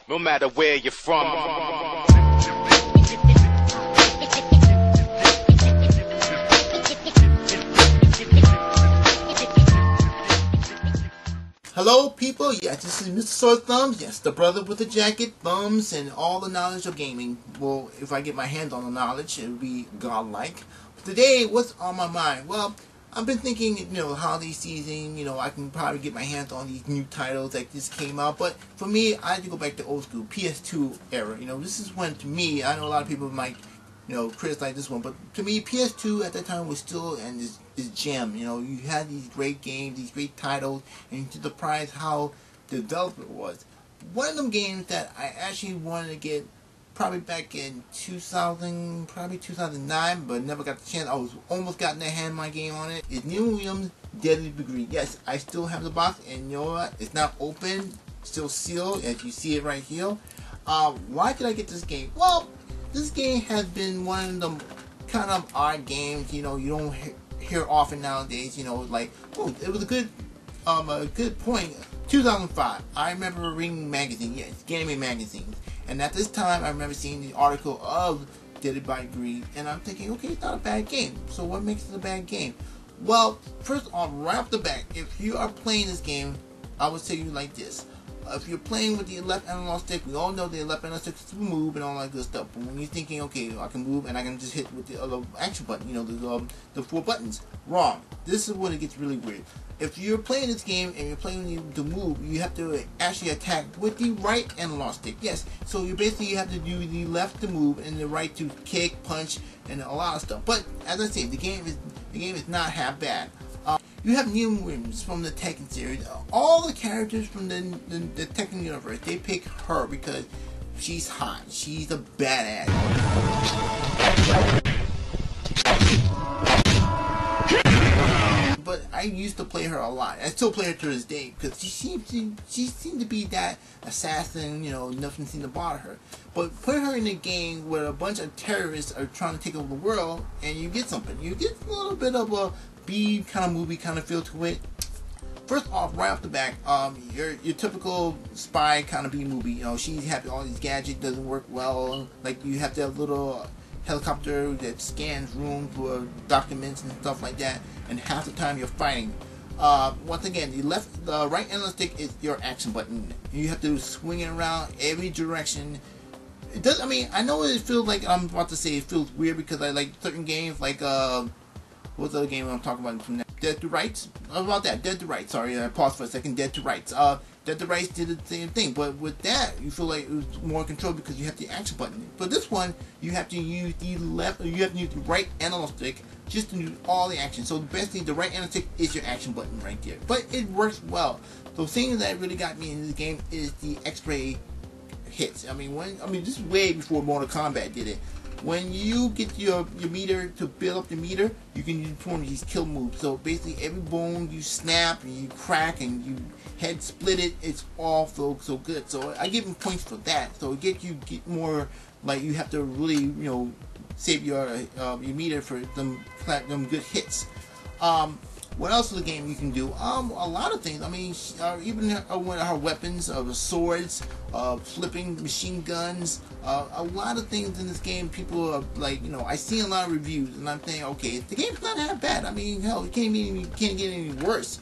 no matter where you're from. Hello people, yes, this is Mr. Sword Thumbs, yes, the brother with the jacket, thumbs, and all the knowledge of gaming. Well, if I get my hands on the knowledge, it would be godlike. But today, what's on my mind? Well, I've been thinking, holiday season, I can probably get my hands on these new titles that just came out. But for me, I had to go back to old school, PS2 era. This is when, to me, I know a lot of people might, criticize this one. But to me, PS2 at that time was still this gem. You had these great games, these great titles, and to surprise how the developer was. One of them games that I actually wanted to get probably back in 2000, probably 2009, but never got the chance. I was almost gotten to hand my game on it. Is Neil Williams' Deadly Degree. Yes, I still have the box, and you know what? It's not open, still sealed, as you see it right here. Why did I get this game? Well, this game has been one of the kind of odd games, you don't hear often nowadays, like, oh, it was a good point. 2005, I remember reading magazine, yes, gaming magazines, and at this time I remember seeing the article of Dead by Greed, and I'm thinking, okay, it's not a bad game, so what makes it a bad game? Well, first off, right off the bat, if you are playing this game, I would say you like this. If you're playing with the left analog stick, we all know the left analog stick is to move and all that good stuff. But when you're thinking, okay, I can move and I can just hit with the other action button, the 4 buttons. Wrong. This is when it gets really weird. If you're playing this game and you're playing to move, you have to actually attack with the right analog stick. Yes. So you have to do the left to move and the right to kick, punch, and a lot of stuff. But as I say, the game is not half bad. You have Neil Williams from the Tekken series. All the characters from the Tekken universe, they pick her because she's hot. She's a badass. But I used to play her a lot. I still play her to this day because she seemed to be that assassin. Nothing seemed to bother her. But put her in a game where a bunch of terrorists are trying to take over the world, and you get something. You get a little bit of a B kind of movie kind of feel to it. First off, right off the back, your typical spy kind of B movie. She's having all these gadgets, doesn't work well. Like you have to have a little helicopter that scans rooms for documents and stuff like that. And half the time you're fighting. Once again, the right analog stick is your action button. You have to swing it around every direction. It does. I mean, I know it feels like I'm about to say it feels weird because I like certain games like what's the other game I'm talking about from that? Dead to Rights? How about that? Dead to Rights. Sorry, I paused for a second. Dead to Rights. Dead to Rights did the same thing, but with that, you feel like it was more control because you have the action button. But this one, you have to use the right analog stick just to do all the action. So basically, the right analog stick is your action button right there. But it works well. The thing that really got me into the game is the X-ray hits. I mean, this is way before Mortal Kombat did it. When you get your meter to build up the meter, you can perform these kill moves. So basically, every bone you snap and you crack and you head split it, it's all so good. So I give them points for that. So it get more like you have to really save your meter for them good hits. What else is the game you can do? A lot of things. I mean, even her weapons, swords, flipping machine guns, a lot of things in this game. People are like, I see a lot of reviews, and I'm thinking, okay, the game's not that bad. I mean, hell, it can't get any worse.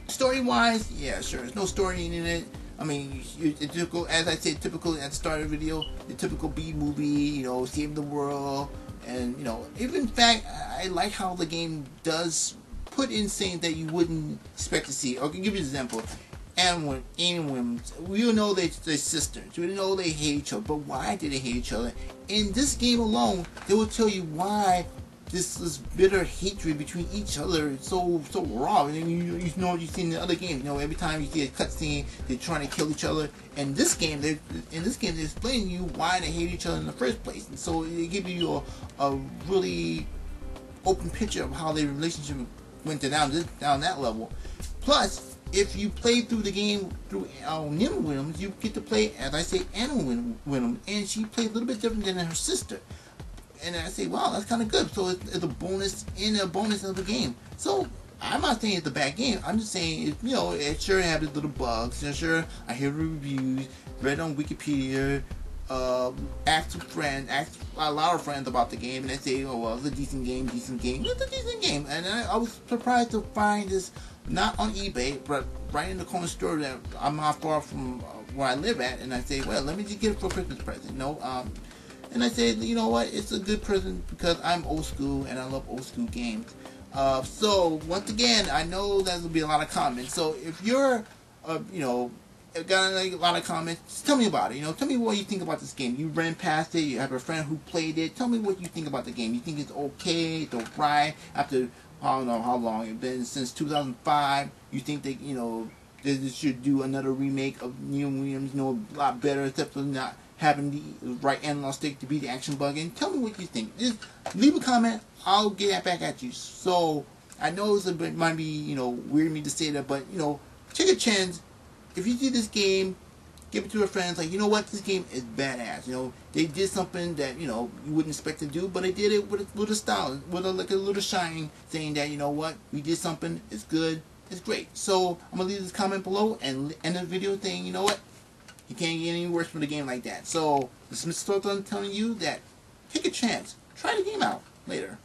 Story-wise, yeah, sure, there's no story in it. I mean, it's typical, as I said, typical at the start of the video, the typical B movie, save the world. And, even in fact, I like how the game does put in things that you wouldn't expect to see. I'll give you an example. And women, we all know they're sisters. We know they hate each other. But why do they hate each other? In this game alone, they will tell you why this bitter hatred between each other is so raw. And you see in the other games, every time you see a cutscene, they're trying to kill each other. And this game, they're explaining to you why they hate each other in the first place. And so they give you a really open picture of how their relationship went down that level. Plus, if you play through the game through Neil Williams, you get to play, as I say, Anna Williams, and she plays a little bit different than her sister. And I say, wow, that's kind of good. So it's a bonus in a bonus of the game. So I'm not saying it's a bad game. I'm just saying, it sure has its little bugs. And sure, I hear reviews, read on Wikipedia, asked a lot of friends about the game, and they say, oh, well, it's a decent game. It's a decent game. And I was surprised to find this not on eBay, but right in the corner store that I'm not far from where I live at. And I say, well, let me just get it for a Christmas present. And I said, you know what? It's a good present because I'm old school and I love old school games. So once again, I know there'll be a lot of comments. So if you're, got a lot of comments, just tell me about it. Tell me what you think about this game. You ran past it. You have a friend who played it. Tell me what you think about the game. You think it's okay? It's alright? After I don't know how long it's been since 2005. You think that they should do another remake of Neil Williams? A lot better, except for not having the right analog stick to beat the action bug in. Tell me what you think. Just leave a comment. I'll get back at you. So I know it might be weird of me to say that, but take a chance. If you see this game, give it to your friends. Like, you know what, this game is badass. They did something that you wouldn't expect to do, but they did it with a little style, with a little shine, saying that we did something. It's good. It's great. So I'm gonna leave this comment below and end the video saying, you know what, you can't get any worse with a game like that. So this is Mr. Sultan telling you that take a chance, try the game out later.